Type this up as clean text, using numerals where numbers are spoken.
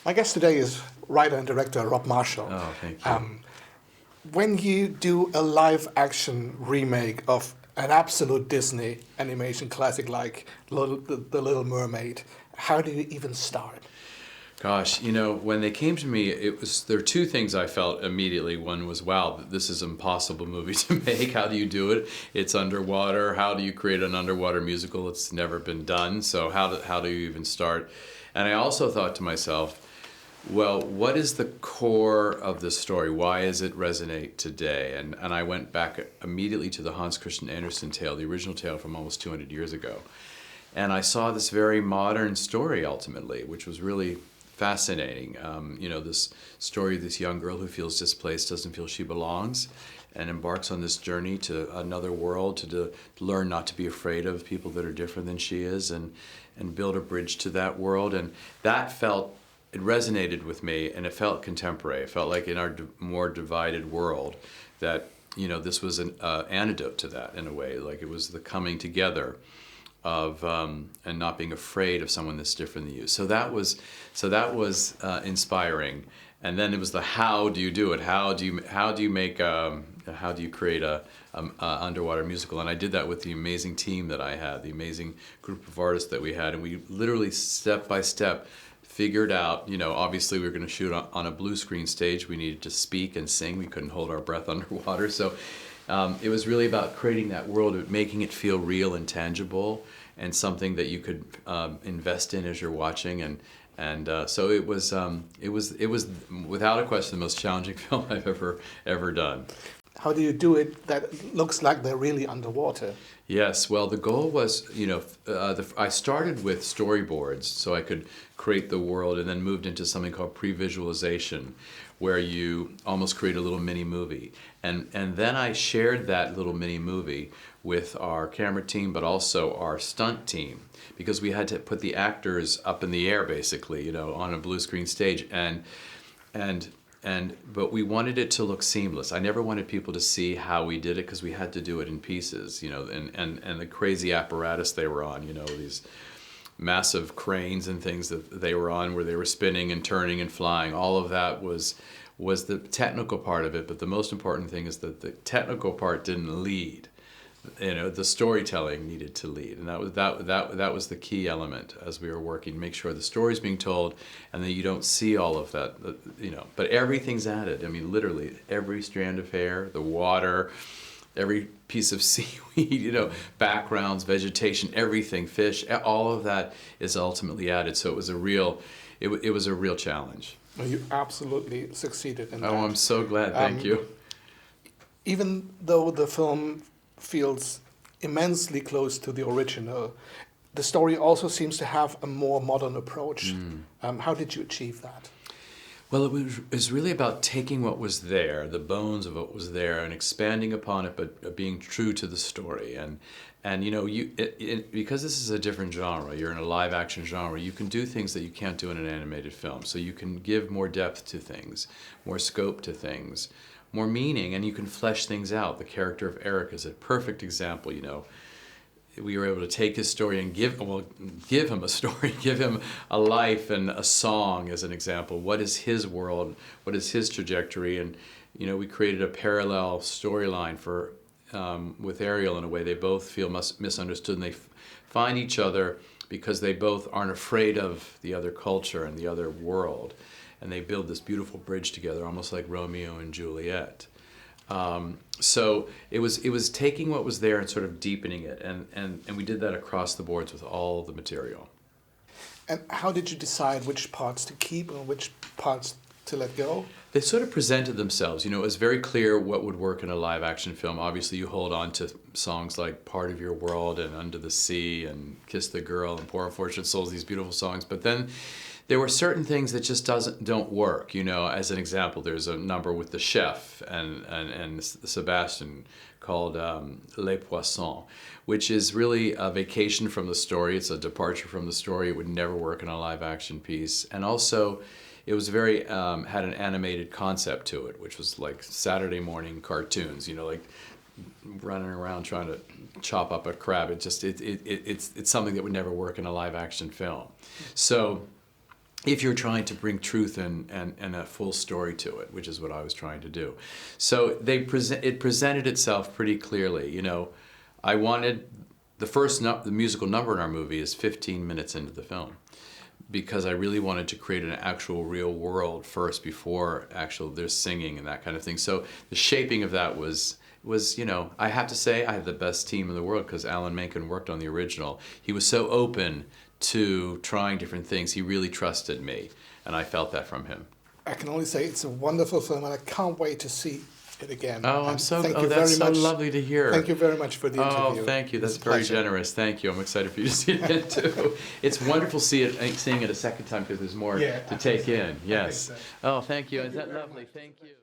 My guest today is writer and director Rob Marshall. Oh, thank you. When you do a live-action remake of an absolute Disney animation classic like The Little Mermaid, how do you even start? Gosh, when they came to me, there were two things I felt immediately. One was, wow, this is an impossible movie to make. How do you do it? It's underwater. How do you create an underwater musical? It's never been done. So how do you even start? And I also thought to myself, well, what is the core of the story? Why does it resonate today? And I went back immediately to the Hans Christian Andersen tale, the original tale from almost 200 years ago. And I saw this very modern story ultimately, which was really fascinating. This story of this young girl who feels displaced, doesn't feel she belongs, and embarks on this journey to another world to learn not to be afraid of people that are different than she is, and build a bridge to that world. And it resonated with me, and it felt contemporary. It felt like in our more divided world that, this was an antidote to that in a way. Like it was the coming together of and not being afraid of someone that's different than you. So that was inspiring. And then it was the how do you do it? How do you create a underwater musical? And I did that with the amazing team that I had, the amazing group of artists that we had, and we literally step by step figured out, obviously we were going to shoot on a blue screen stage. We needed to speak and sing. We couldn't hold our breath underwater. So it was really about creating that world, making it feel real and tangible, and something that you could invest in as you're watching. And so it was without a question the most challenging film I've ever done. How do you do it that looks like they're really underwater? Yes, well, the goal was, I started with storyboards so I could create the world, and then moved into something called pre-visualization, where you almost create a little mini movie. And then I shared that little mini movie with our camera team, but also our stunt team, because we had to put the actors up in the air, basically, on a blue screen stage. But we wanted it to look seamless. I never wanted people to see how we did it, because we had to do it in pieces, and the crazy apparatus they were on, these massive cranes and things that they were on, where they were spinning and turning and flying. All of that was the technical part of it, but the most important thing is that the technical part didn't lead. The storytelling needed to lead, and that was the key element as we were working. Make sure the story's being told, and that you don't see all of that. But everything's added. I mean, literally every strand of hair, the water, every piece of seaweed, backgrounds, vegetation, everything, fish, all of that is ultimately added. So it was a real challenge. Well, you absolutely succeeded in that. Oh, I'm so glad. Thank you. Even though the film feels immensely close to the original, the story also seems to have a more modern approach. How did you achieve that? Well, it was really about taking what was there, the bones of what was there, and expanding upon it, but being true to the story. And because this is a different genre, you're in a live action genre, you can do things that you can't do in an animated film. So you can give more depth to things, more scope to things, more meaning, and you can flesh things out. The character of Eric is a perfect example. We were able to take his story and give him a story, give him a life and a song as an example. What is his world? What is his trajectory? And we created a parallel storyline for with Arielle in a way. They both feel misunderstood, and they find each other because they both aren't afraid of the other culture and the other world. And they build this beautiful bridge together, almost like Romeo and Juliet. So it was taking what was there and sort of deepening it, and we did that across the boards with all the material. And how did you decide which parts to keep and which parts to let go? They sort of presented themselves. It was very clear what would work in a live action film. Obviously, you hold on to songs like Part of Your World and Under the Sea and Kiss the Girl and Poor Unfortunate Souls, these beautiful songs. But then there were certain things that just don't work. As an example, there's a number with the chef and Sebastian called Les Poissons, which is really a vacation from the story. It's a departure from the story. It would never work in a live action piece. And also, it was very, had an animated concept to it, which was like Saturday morning cartoons, like running around trying to chop up a crab. It's something that would never work in a live action film. So if you're trying to bring truth and a full story to it, which is what I was trying to do. So it presented itself pretty clearly. You know, I wanted the musical number in our movie is 15 minutes into the film, because I really wanted to create an actual real world first before there's singing and that kind of thing. So the shaping of that was, you know, I have to say I have the best team in the world, because Alan Menken worked on the original. He was so open to trying different things. He really trusted me, and I felt that from him. I can only say it's a wonderful film, and I can't wait to see it again. Oh, that's so lovely to hear. Thank you very much for the interview. Oh, thank you. That's very generous. Thank you. I'm excited for you to see it too. It's wonderful seeing it a second time, because there's more to take in. Yes. Oh, thank you. Is that lovely? Thank you.